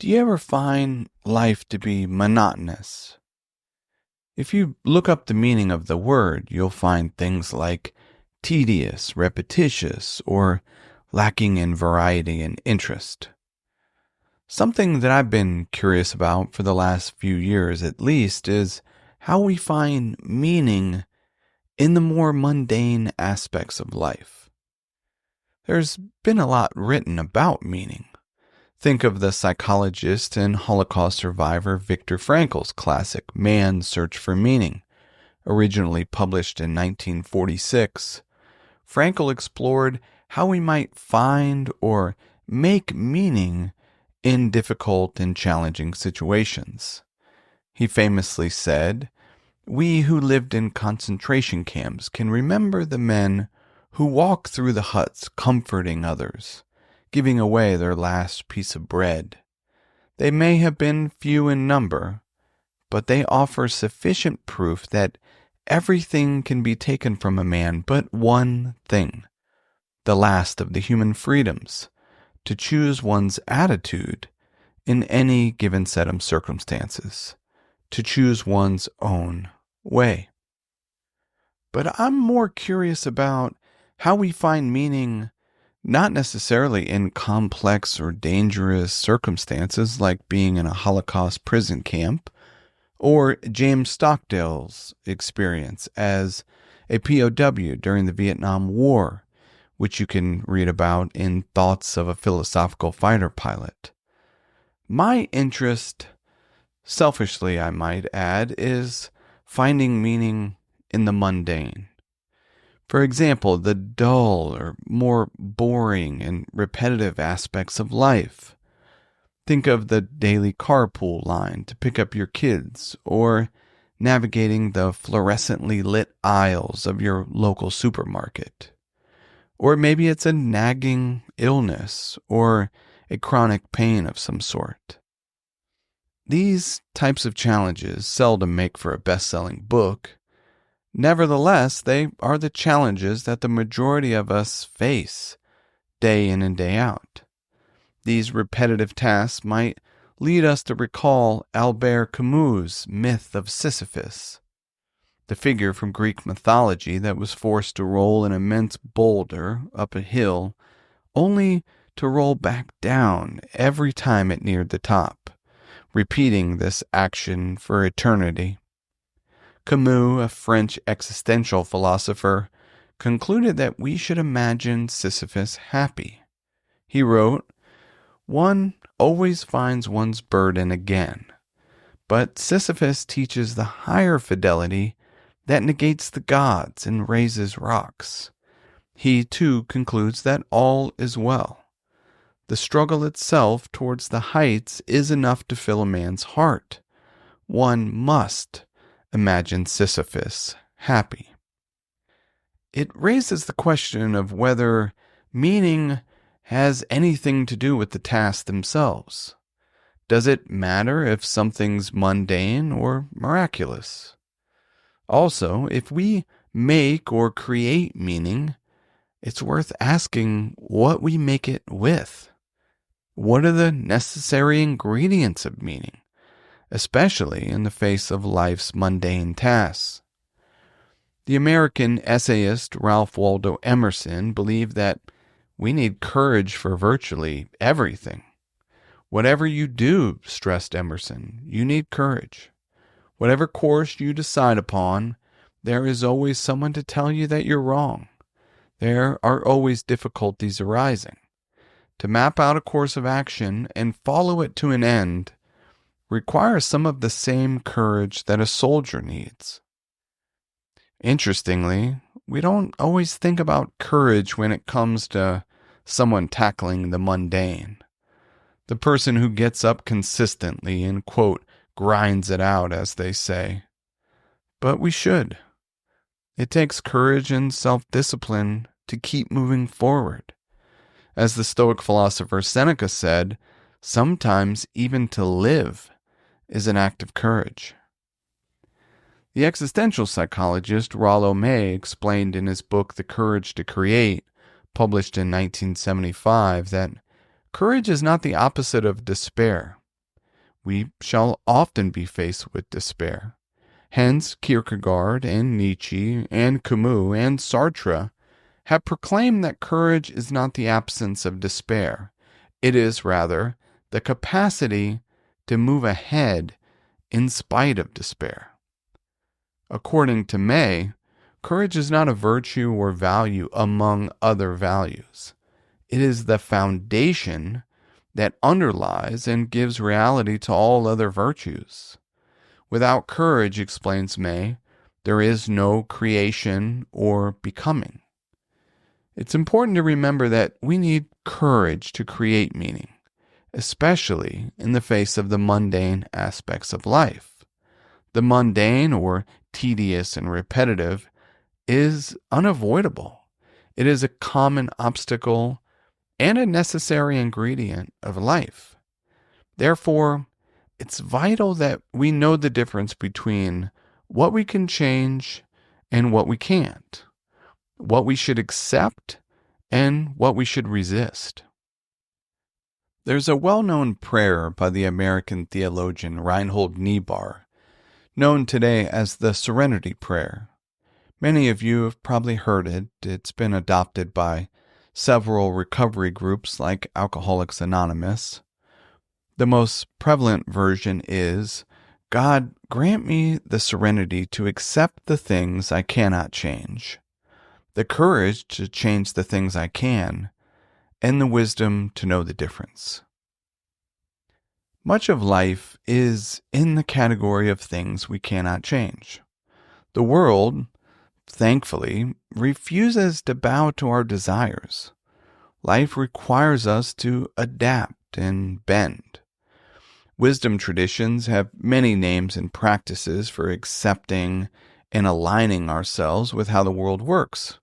Do you ever find life to be monotonous? If you look up the meaning of the word, you'll find things like tedious, repetitious, or lacking in variety and interest. Something that I've been curious about for the last few years at least is how we find meaning in the more mundane aspects of life. There's been a lot written about meaning. Think of the psychologist and Holocaust survivor Viktor Frankl's classic Man's Search for Meaning. Originally published in 1946, Frankl explored how we might find or make meaning in difficult and challenging situations. He famously said, "We who lived in concentration camps can remember the men who walk through the huts comforting others, giving away their last piece of bread. They may have been few in number, but they offer sufficient proof that everything can be taken from a man but one thing, the last of the human freedoms, to choose one's attitude in any given set of circumstances, to choose one's own way." But I'm more curious about how we find meaning not necessarily in complex or dangerous circumstances like being in a Holocaust prison camp, or James Stockdale's experience as a POW during the Vietnam War, which you can read about in Thoughts of a Philosophical Fighter Pilot. My interest, selfishly I might add, is finding meaning in the mundane. For example, the dull or more boring and repetitive aspects of life. Think of the daily carpool line to pick up your kids, or navigating the fluorescently lit aisles of your local supermarket. Or maybe it's a nagging illness or a chronic pain of some sort. These types of challenges seldom make for a best-selling book. Nevertheless, they are the challenges that the majority of us face day in and day out. These repetitive tasks might lead us to recall Albert Camus' myth of Sisyphus, the figure from Greek mythology that was forced to roll an immense boulder up a hill, only to roll back down every time it neared the top, repeating this action for eternity. Camus, a French existential philosopher, concluded that we should imagine Sisyphus happy. He wrote, "One always finds one's burden again, but Sisyphus teaches the higher fidelity that negates the gods and raises rocks. He, too, concludes that all is well. The struggle itself towards the heights is enough to fill a man's heart. One must imagine Sisyphus happy." It raises the question of whether meaning has anything to do with the tasks themselves. Does it matter if something's mundane or miraculous? Also, if we make or create meaning, it's worth asking what we make it with. What are the necessary ingredients of meaning, especially in the face of life's mundane tasks? The American essayist Ralph Waldo Emerson believed that we need courage for virtually everything. Whatever you do, stressed Emerson, you need courage. Whatever course you decide upon, there is always someone to tell you that you're wrong. There are always difficulties arising. To map out a course of action and follow it to an end requires some of the same courage that a soldier needs. Interestingly, we don't always think about courage when it comes to someone tackling the mundane. The person who gets up consistently and, quote, grinds it out, as they say. But we should. It takes courage and self-discipline to keep moving forward. As the Stoic philosopher Seneca said, sometimes even to live is an act of courage. The existential psychologist Rollo May explained in his book The Courage to Create, published in 1975, that courage is not the opposite of despair. we shall often be faced with despair. Hence, Kierkegaard and Nietzsche and Camus and Sartre have proclaimed that courage is not the absence of despair. It is, rather, the capacity to move ahead in spite of despair. According to May, courage is not a virtue or value among other values. It is the foundation that underlies and gives reality to all other virtues. Without courage, explains May, there is no creation or becoming. It's important to remember that we need courage to create meaning, especially in the face of the mundane aspects of life. The mundane, or tedious and repetitive, is unavoidable. It is a common obstacle and a necessary ingredient of life. Therefore, it's vital that we know the difference between what we can change and what we can't, what we should accept and what we should resist. There's a well-known prayer by the American theologian Reinhold Niebuhr, known today as the Serenity Prayer. Many of you have probably heard it. It's been adopted by several recovery groups like Alcoholics Anonymous. The most prevalent version is, God, grant me the serenity to accept the things I cannot change, the courage to change the things I can, and the wisdom to know the difference. Much of life is in the category of things we cannot change. The world, thankfully, refuses to bow to our desires. Life requires us to adapt and bend. Wisdom traditions have many names and practices for accepting and aligning ourselves with how the world works.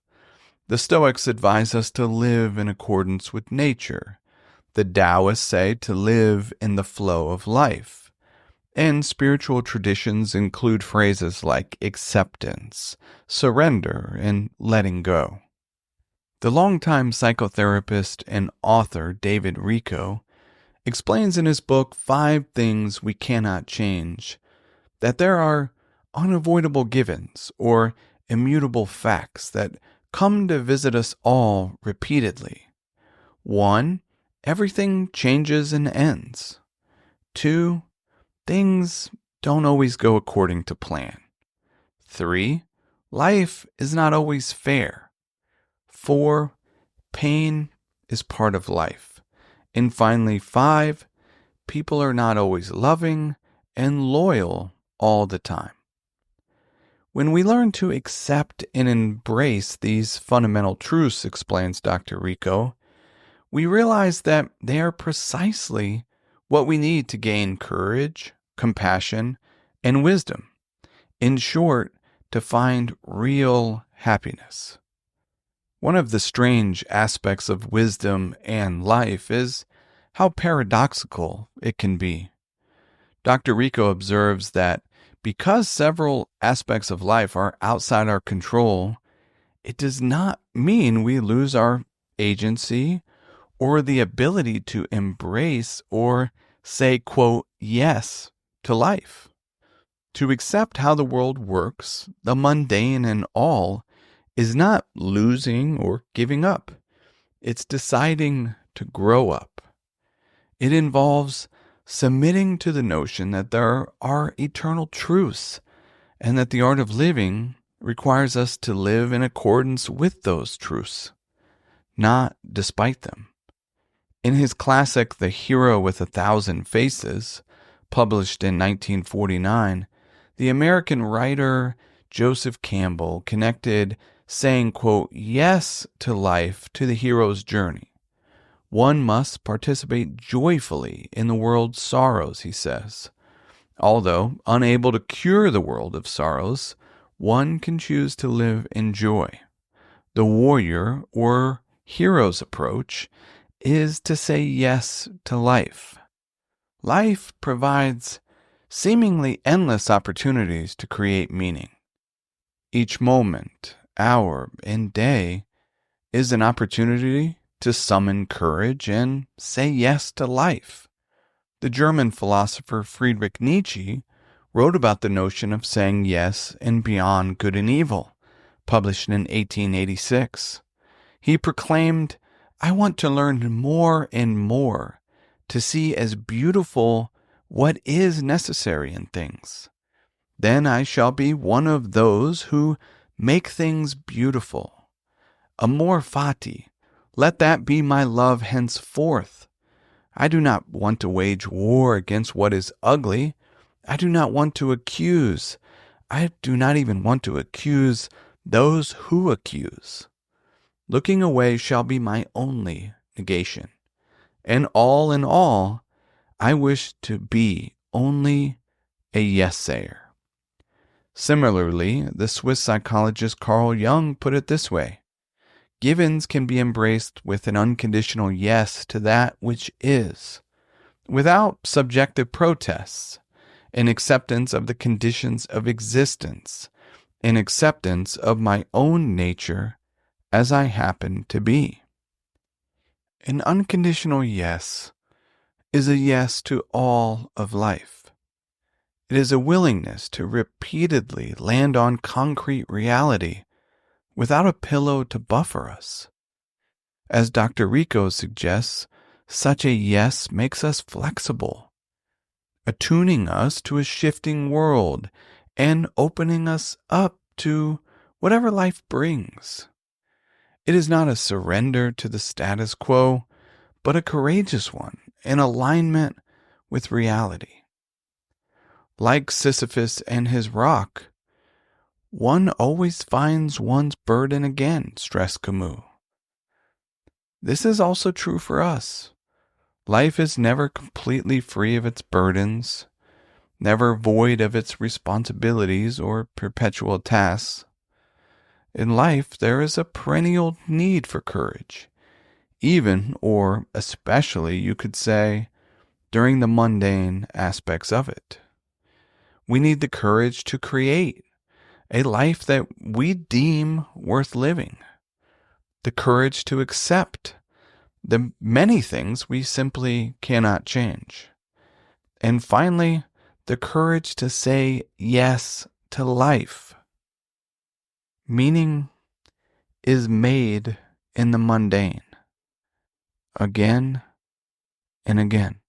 The Stoics advise us to live in accordance with nature. The Taoists say to live in the flow of life. And spiritual traditions include phrases like acceptance, surrender, and letting go. The longtime psychotherapist and author David Richo explains in his book 5 Things We Cannot Change that there are unavoidable givens or immutable facts that come to visit us all repeatedly. 1. Everything changes and ends. 2. Things don't always go according to plan. 3. Life is not always fair. 4. Pain is part of life. And finally, 5. People are not always loving and loyal all the time. When we learn to accept and embrace these fundamental truths, explains Dr. Richo, we realize that they are precisely what we need to gain courage, compassion, and wisdom. In short, to find real happiness. One of the strange aspects of wisdom and life is how paradoxical it can be. Dr. Richo observes that because several aspects of life are outside our control, it does not mean we lose our agency or the ability to embrace or say, quote, yes to life. To accept how the world works, the mundane and all, is not losing or giving up. It's deciding to grow up. It involves submitting to the notion that there are eternal truths and that the art of living requires us to live in accordance with those truths, not despite them. In his classic The Hero with 1,000 Faces, published in 1949, the American writer Joseph Campbell connected saying, quote, yes to life to the hero's journey. One must participate joyfully in the world's sorrows, he says. Although unable to cure the world of sorrows, one can choose to live in joy. The warrior or hero's approach is to say yes to life. Life provides seemingly endless opportunities to create meaning. Each moment, hour, and day is an opportunity to summon courage and say yes to life. The German philosopher Friedrich Nietzsche wrote about the notion of saying yes and beyond good and evil, published in 1886. He proclaimed, "I want to learn more and more, to see as beautiful what is necessary in things. Then I shall be one of those who make things beautiful. Amor fati, let that be my love henceforth. I do not want to wage war against what is ugly. I do not want to accuse. I do not even want to accuse those who accuse. Looking away shall be my only negation. And all in all, I wish to be only a yes-sayer." Similarly, the Swiss psychologist Carl Jung put it this way: "Givens can be embraced with an unconditional yes to that which is, without subjective protests, an acceptance of the conditions of existence, an acceptance of my own nature as I happen to be." An unconditional yes is a yes to all of life. It is a willingness to repeatedly land on concrete reality without a pillow to buffer us. As Dr. Rico suggests, such a yes makes us flexible, attuning us to a shifting world and opening us up to whatever life brings. It is not a surrender to the status quo, but a courageous one in alignment with reality. Like Sisyphus and his rock, one always finds one's burden again, stressed Camus. This is also true for us. Life is never completely free of its burdens, never void of its responsibilities or perpetual tasks. In life, there is a perennial need for courage, even, or especially, you could say, during the mundane aspects of it. We need the courage to create a life that we deem worth living, the courage to accept the many things we simply cannot change, and finally, the courage to say yes to life. Meaning is made in the mundane, again and again.